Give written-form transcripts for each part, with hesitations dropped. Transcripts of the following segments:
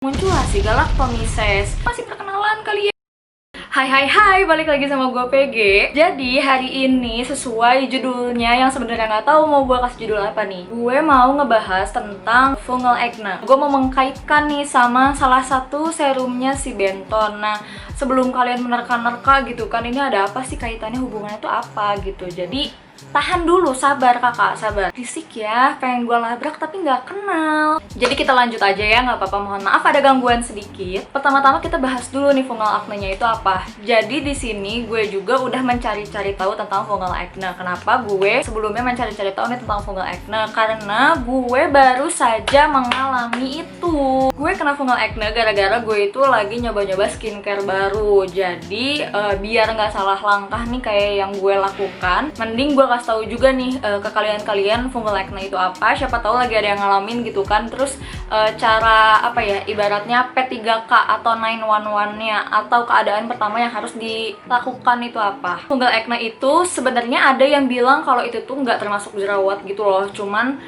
Muncullah si galaktomises. Masih perkenalan kali ya. Hai, balik lagi sama gue PG. Jadi hari ini sesuai judulnya yang sebenarnya nggak tahu mau gue kasih judul apa nih. Gue mau ngebahas tentang fungal acne. Gue mau mengkaitkan nih sama salah satu serumnya si Benton. Nah, sebelum kalian menerka-nerka gitu kan, ini ada apa sih kaitannya, hubungannya tuh apa gitu. Jadi tahan dulu, sabar kakak, sabar. Risik ya, pengen gue labrak tapi nggak kenal. Jadi kita lanjut aja ya, nggak apa-apa. Mohon maaf ada gangguan sedikit. Pertama-tama kita bahas dulu nih fungal acne-nya itu apa. Jadi di sini gue juga udah mencari-cari tahu tentang fungal acne. Kenapa gue sebelumnya mencari-cari tahu nih tentang fungal acne? Karena gue baru saja mengalami itu. Gue kena fungal acne gara-gara gue itu lagi nyoba-nyoba skincare baru. Jadi biar nggak salah langkah nih kayak yang gue lakukan, mending gue kasih tahu juga nih ke kalian fungal acne itu apa. Siapa tahu lagi ada yang ngalamin gitu kan. Terus cara apa ya, ibaratnya P3K atau 911-nya atau keadaan pertama yang harus dilakukan itu apa. Fungal acne itu sebenarnya ada yang bilang kalau itu tuh nggak termasuk jerawat gitu loh. Cuman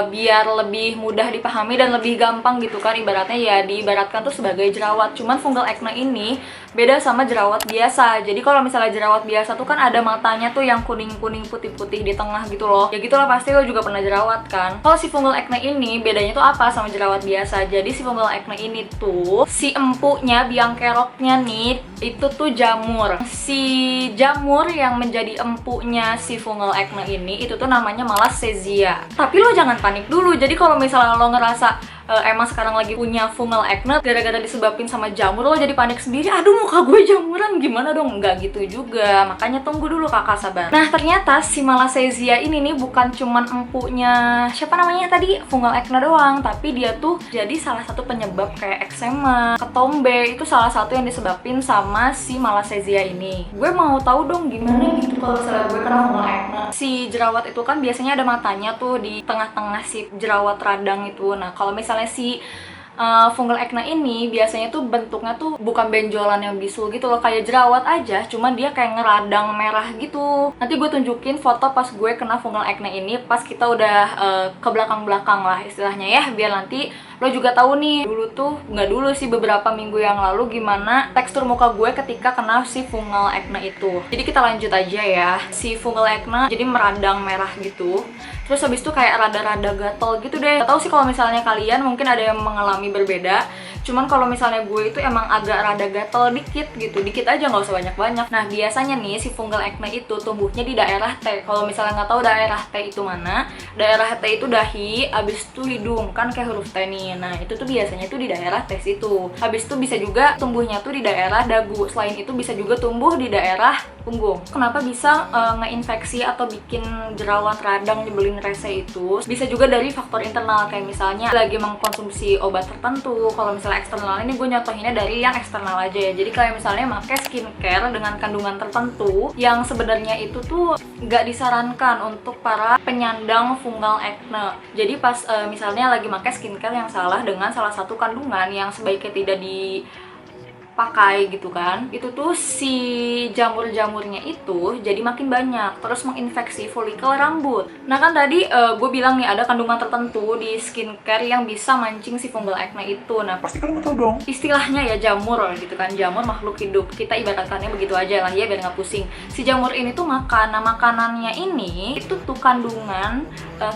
biar lebih mudah dipahami dan lebih gampang gitu kan, ibaratnya ya diibaratkan tuh sebagai jerawat. Cuman fungal acne ini beda sama jerawat biasa. Jadi kalau misalnya jerawat biasa tuh kan ada matanya tuh yang kuning-kuning putih-putih di tengah gitu loh. Ya gitulah, pasti lo juga pernah jerawat kan. Kalau si fungal acne ini bedanya tuh apa sama jerawat biasa? Jadi si fungal acne ini tuh si empunya, biang keroknya nih itu tuh jamur. Si jamur yang menjadi empunya si fungal acne ini itu tuh namanya Malassezia. Tapi lo jangan panik dulu. Jadi kalau misalnya lo ngerasa emang sekarang lagi punya fungal acne gara-gara disebabin sama jamur, lo jadi panik sendiri, aduh muka gue jamuran gimana dong. Nggak gitu juga, makanya tunggu dulu kakak, sabar. Nah ternyata si Malassezia ini nih bukan cuman empunya siapa namanya tadi, fungal acne doang, tapi dia tuh jadi salah satu penyebab kayak eksema, ketombe. Itu salah satu yang disebabin sama si Malassezia ini. Gue mau tahu dong gimana gitu kalau misalnya gue kena fungal acne. Si jerawat itu kan biasanya ada matanya tuh di tengah-tengah si jerawat radang itu. Nah kalau misalnya si fungal acne ini biasanya tuh bentuknya tuh bukan benjolan yang bisul gitu loh, kayak jerawat aja, cuman dia kayak ngeradang merah gitu. Nanti gue tunjukin foto pas gue kena fungal acne ini pas kita udah ke belakang-belakang lah istilahnya ya, biar nanti lo juga tahu nih dulu tuh, nggak dulu sih, beberapa minggu yang lalu gimana tekstur muka gue ketika kena si fungal acne itu. Jadi kita lanjut aja ya. Si fungal acne jadi meradang merah gitu, terus habis itu kayak rada-rada gatel gitu deh. Gak tau sih kalau misalnya kalian mungkin ada yang mengalami berbeda, cuman kalau misalnya gue itu emang agak rada gatel dikit gitu, dikit aja, nggak usah banyak-banyak. Nah biasanya nih si fungal acne itu tumbuhnya di daerah T. Kalau misalnya nggak tahu daerah T itu mana, daerah T itu dahi, abis itu hidung, kan kayak huruf T nih. Nah itu tuh biasanya tuh di daerah T situ. Habis itu bisa juga tumbuhnya tuh di daerah dagu. Selain itu bisa juga tumbuh di daerah punggung. Kenapa bisa ngeinfeksi atau bikin jerawat radang nyebelin rese itu? Bisa juga dari faktor internal, kayak misalnya lagi mengkonsumsi obat tertentu. Kalau misalnya eksternal ini gue nyontohinnya dari yang eksternal aja ya. Jadi kayak misalnya pakai skincare dengan kandungan tertentu yang sebenarnya itu tuh nggak disarankan untuk para penyandang fungal acne. Jadi pas misalnya lagi pakai skincare yang salah dengan salah satu kandungan yang sebaiknya tidak dipakai gitu kan, itu tuh si jamur-jamurnya itu jadi makin banyak, terus menginfeksi folikel rambut. Nah kan tadi gue bilang nih ada kandungan tertentu di skincare yang bisa mancing si fungal acne itu. Nah Pasti kalian tahu dong. istilahnya ya jamur gitu kan, jamur makhluk hidup, kita ibaratkannya begitu aja lah ya biar nggak pusing. Si jamur ini tuh makan, nah makanannya ini itu tuh kandungan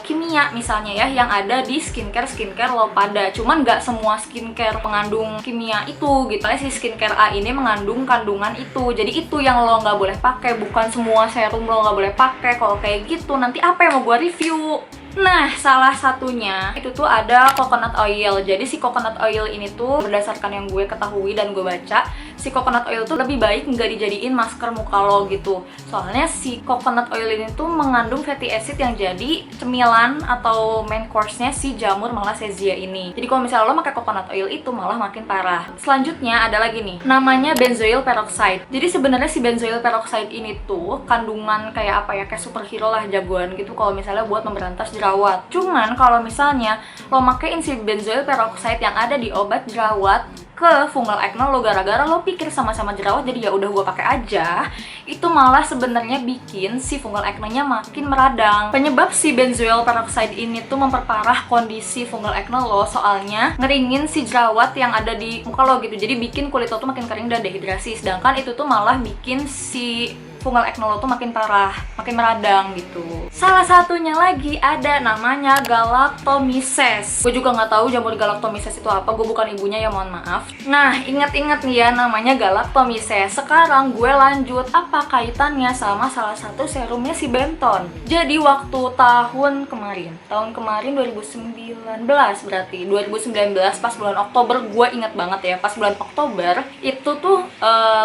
kimia misalnya ya yang ada di skincare lo pada. Cuman nggak semua skincare mengandung kimia itu gitu ya. Si skincare A ini mengandung kandungan itu, jadi itu yang lo nggak boleh pakai, bukan semua serum lo nggak boleh pakai. Kalau kayak gitu nanti apa yang mau gue review? Nah, salah satunya itu tuh ada coconut oil. Jadi si coconut oil ini tuh berdasarkan yang gue ketahui dan gue baca, si coconut oil tuh lebih baik nggak dijadiin masker muka lo gitu. Soalnya si coconut oil ini tuh mengandung fatty acid yang jadi cemilan atau main course-nya si jamur Malassezia ini. Jadi kalau misalnya lo pakai coconut oil itu malah makin parah. Selanjutnya ada lagi nih, namanya benzoyl peroxide. Jadi sebenarnya si benzoyl peroxide ini tuh kandungan kayak apa ya, kayak superhero lah, jagoan gitu kalau misalnya buat memberantas jerawat. Cuman kalau misalnya lo makein si benzoyl peroxide yang ada di obat jerawat ke fungal acne lo gara-gara lo pikir sama-sama jerawat jadi ya udah gue pakai aja, itu malah sebenarnya bikin si fungal acne-nya makin meradang. Penyebab si benzoyl peroxide ini tuh memperparah kondisi fungal acne lo, soalnya ngeringin si jerawat yang ada di muka lo gitu, jadi bikin kulit lo tuh makin kering dan dehidrasi, sedangkan itu tuh malah bikin si fungal acne lo tuh makin parah, makin meradang gitu. Salah satunya lagi ada namanya galactomyces. Gue juga nggak tahu jamur galactomyces itu apa, gue bukan ibunya ya, mohon maaf. Nah, ingat-ingat nih ya namanya galactomyces. Sekarang gue lanjut apa kaitannya sama salah satu serumnya si Benton. Jadi waktu tahun kemarin 2019 berarti 2019 pas bulan Oktober, gue ingat banget ya, pas bulan Oktober itu tuh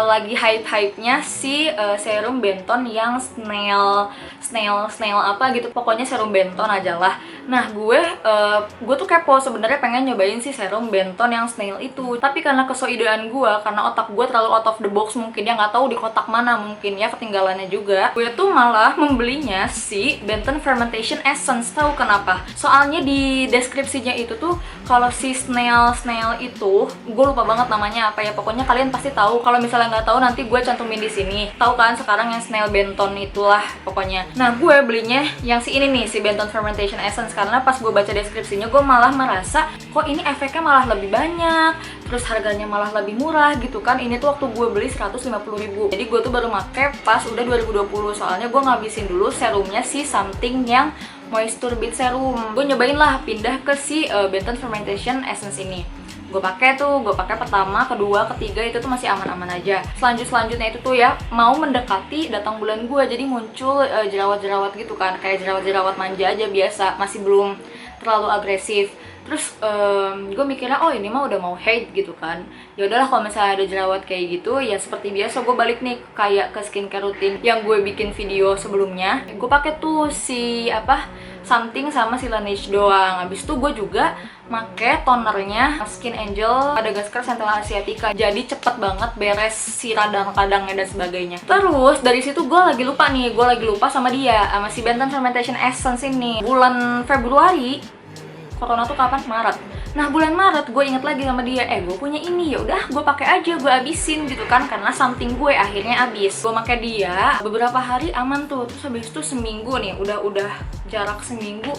lagi hype-hype-nya si serum Benton yang snail apa gitu, pokoknya serum Benton aja lah. Nah, gue tuh kepo sebenarnya, pengen nyobain si serum Benton yang snail itu, tapi karena kesoidean gue, karena otak gue terlalu out of the box mungkin ya, nggak tahu di kotak mana mungkin ya, ketinggalannya juga, gue tuh malah membelinya si Benton Fermentation Essence. Tahu kenapa? Soalnya di deskripsinya itu tuh kalau si snail itu, gue lupa banget namanya apa ya, pokoknya kalian pasti tahu. Kalau misalnya nggak tahu nanti gue cantumin di sini. Tahu kan sekarang yang snail Benton itulah pokoknya. Nah, gue belinya yang si ini nih, si Benton Fermentation Essence, karena pas gue baca deskripsinya gue malah merasa kok ini efeknya malah lebih banyak, terus harganya malah lebih murah gitu kan. Ini tuh waktu gue beli 150.000. Jadi gue tuh baru make pas udah 2020, soalnya gue ngabisin dulu serumnya si something yang Moisture Bead Serum. Gue nyobain lah pindah ke si Benton Fermentation Essence ini. Gue pakai pertama, kedua, ketiga itu tuh masih aman-aman aja. Selanjutnya itu tuh ya mau mendekati datang bulan gue, jadi muncul jerawat-jerawat gitu kan, kayak jerawat-jerawat manja aja biasa, masih belum terlalu agresif. Terus gue mikirnya oh ini mah udah mau haid gitu kan, ya udahlah kalau misalnya ada jerawat kayak gitu ya seperti biasa gue balik nih kayak ke skincare rutin yang gue bikin video sebelumnya. Gue pakai tuh si something sama si Laneige doang. Habis itu gue juga make tonernya Skin Angel Madagascar Centella Asiatica, jadi cepet banget beres si radang-radangnya dan sebagainya. Terus dari situ gue lagi lupa sama dia, sama si Benton Fermentation Essence ini. Bulan Februari, corona tuh kapan? Maret. Nah, bulan Maret gue inget lagi sama dia, gue punya ini, ya udah gue pakai aja, gue abisin gitu kan, karena something gue akhirnya abis. Gue pakai dia beberapa hari aman tuh, terus habis itu seminggu nih, udah jarak seminggu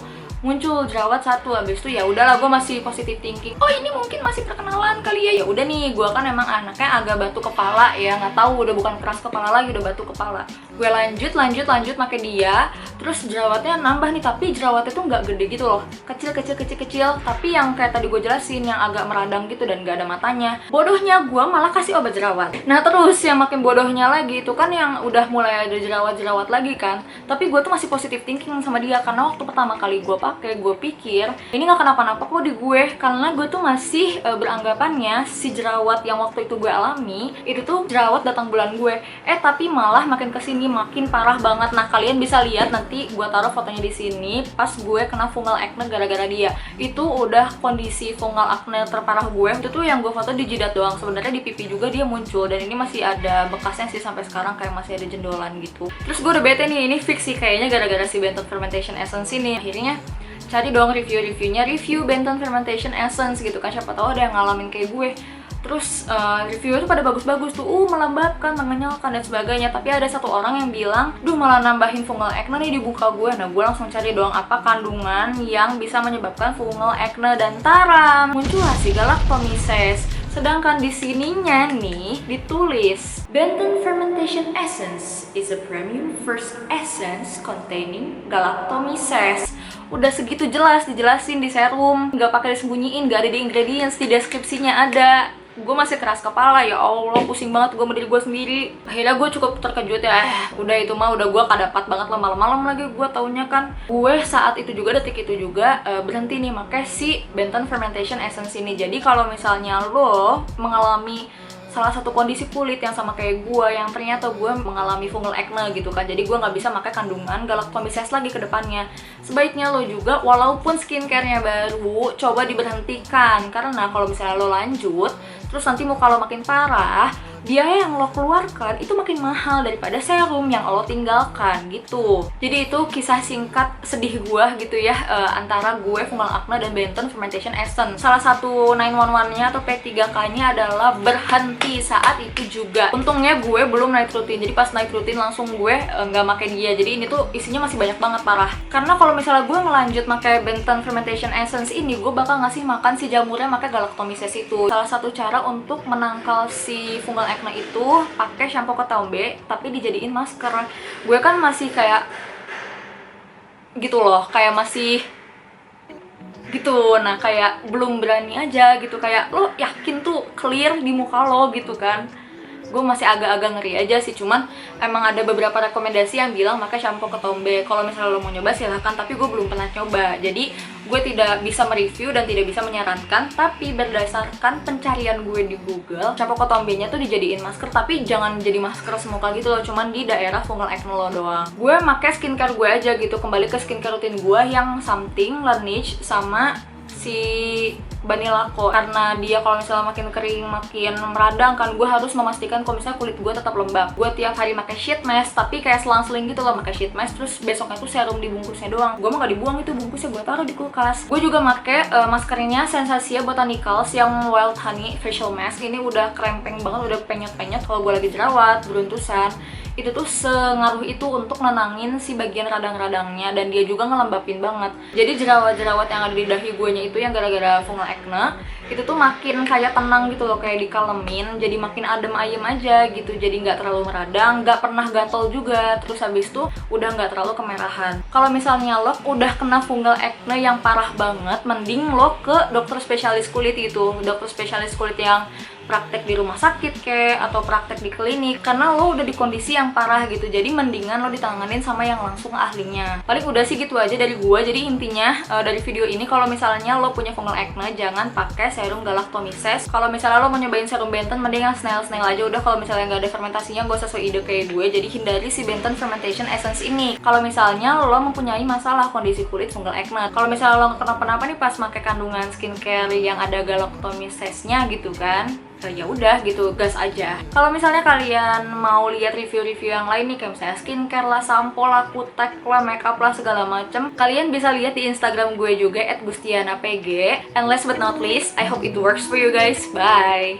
muncul jerawat satu. Habis itu ya udahlah, gue masih positive thinking, oh ini mungkin masih perkenalan kali ya. Ya udah nih, gue kan emang anaknya agak batu kepala ya, nggak tahu udah bukan keras kepala lagi, udah batu kepala. Gue lanjut pakai dia, terus jerawatnya nambah nih, tapi jerawatnya tuh nggak gede gitu loh, kecil, tapi yang kayak tadi gue jelasin, yang agak meradang gitu dan nggak ada matanya. Bodohnya gue malah kasih obat jerawat. Nah, terus yang makin bodohnya lagi itu kan yang udah mulai ada jerawat lagi kan, tapi gue tuh masih positive thinking sama dia, karena waktu pertama kali gue pakai, gue pikir ini nggak kenapa-napa kok di gue, karena gue tuh masih beranggapannya si jerawat yang waktu itu gue alami itu tuh jerawat datang bulan gue, tapi malah makin kesini makin parah banget. Nah, kalian bisa lihat nanti gue taruh fotonya di sini pas gue kena fungal acne gara-gara dia. Itu udah kondisi fungal acne terparah gue. Itu tuh yang gue foto di jidat doang, sebenarnya di pipi juga dia muncul, dan ini masih ada bekasnya sih sampai sekarang, kayak masih ada jendolan gitu. Terus gue udah bete nih, ini fix sih kayaknya gara-gara si Benton Fermentation Essence ini. Akhirnya cari dong review Benton Fermentation Essence gitu kan, siapa tahu ada yang ngalamin kayak gue. Terus review itu pada bagus-bagus tuh, melembabkan, mengenyalkan dan sebagainya. Tapi ada satu orang yang bilang, duh malah nambahin fungal acne nih di muka gue. Nah, gue langsung cari dong apa kandungan yang bisa menyebabkan fungal acne, dan taram, muncullah si galactomyces. Sedangkan di sininya nih ditulis Benton Fermentation Essence is a premium first essence containing galactomyces. Udah segitu jelas dijelasin di serum, nggak pakai disembunyiin, nggak ada di ingredients, di deskripsinya ada. Gue masih keras kepala, ya Allah, pusing banget gue sama diri gue sendiri. Akhirnya gue cukup terkejut ya, udah itu mah udah gue kadapat banget lah, malam-malam lagi gue taunya kan. Gue saat itu juga, detik itu juga berhenti nih pakai si Benton Fermentation Essence ini. Jadi kalau misalnya lo mengalami salah satu kondisi kulit yang sama kayak gue, yang ternyata gue mengalami fungal acne gitu kan, jadi gue nggak bisa pakai kandungan galactomyces lagi ke depannya, sebaiknya lo juga walaupun skincare-nya baru coba diberhentikan, karena kalau misalnya lo lanjut terus nanti muka lo makin parah, biaya yang lo keluarkan itu makin mahal daripada serum yang lo tinggalkan gitu. Jadi itu kisah singkat sedih gue gitu ya, antara gue fungal acne dan Benton Fermentation Essence. Salah satu 911-nya atau P3K-nya adalah berhenti saat itu juga. Untungnya gue belum night routine, jadi pas night routine langsung gue nggak pakai dia. Jadi ini tuh isinya masih banyak banget, parah. Karena kalau misalnya gue ngelanjut pakai Benton Fermentation Essence ini, gue bakal ngasih makan si jamurnya pakai galactomyces itu. Salah satu cara untuk menangkal si fungal acne itu pakai shampoo ketombe tapi dijadiin masker. Gue kan masih kayak gitu loh, kayak masih gitu. Nah, kayak belum berani aja gitu, kayak lo yakin tuh clear di muka lo gitu kan. Gue masih agak-agak ngeri aja sih, cuman emang ada beberapa rekomendasi yang bilang pakai shampoo ketombe. Kalau misalnya lo mau nyoba silahkan, tapi gue belum pernah nyoba, jadi gue tidak bisa mereview dan tidak bisa menyarankan. Tapi berdasarkan pencarian gue di Google, shampoo ketombenya tuh dijadiin masker, tapi jangan jadi masker semuka gitu loh, cuman di daerah fungal acne lo doang. Gue pakai skincare gue aja gitu, kembali ke skincare rutin gue yang Something, Laneige, sama si Banilako. Karena dia kalau misalnya makin kering, makin meradang kan, gue harus memastikan kalau misalnya kulit gue tetap lembab. Gue tiap hari pakai sheet mask, tapi kayak selang-seling gitu loh pakai sheet mask, terus besoknya tuh serum dibungkusnya doang. Gue mah gak dibuang itu bungkusnya, gue taruh di kulkas. Gue juga pakai maskernya Sensasia Botanicals yang Wild Honey Facial Mask. Ini udah krempeng banget, udah penyet-penyet kalau gue lagi jerawat, beruntusan. Itu tuh sengaruh itu untuk nenangin si bagian radang-radangnya, dan dia juga ngelembapin banget. Jadi jerawat-jerawat yang ada di dahi gue nya itu yang gara-gara fungal acne itu tuh makin kayak tenang gitu loh, kayak dikalemin, jadi makin adem ayem aja gitu. Jadi nggak terlalu meradang, nggak pernah gatel juga, terus habis itu udah nggak terlalu kemerahan. Kalau misalnya lo udah kena fungal acne yang parah banget, mending lo ke dokter spesialis kulit gitu, dokter spesialis kulit yang praktek di rumah sakit atau praktek di klinik, karena lo udah di kondisi yang parah gitu. Jadi mendingan lo ditanganin sama yang langsung ahlinya. Paling udah sih gitu aja dari gua. Jadi intinya dari video ini, kalau misalnya lo punya fungal acne, jangan pakai serum galactomyces. Kalau misalnya lo mau nyobain serum Benton, mending yang snail aja udah. Kalau misalnya nggak ada fermentasinya, gak usah so ide kayak gue. Jadi hindari si Benton Fermentation Essence ini kalau misalnya lo mempunyai masalah kondisi kulit fungal acne. Kalau misalnya lo kenapa-napa nih pas pakai kandungan skincare yang ada galactomycesnya gitu kan, ya udah gitu, gas aja. Kalau misalnya kalian mau lihat review-review yang lain nih, kayak misalnya skincare lah, sampo lah, kutek lah, makeup lah, segala macem, kalian bisa lihat di Instagram gue juga @gustianapg. And last but not least, I hope it works for you guys. Bye.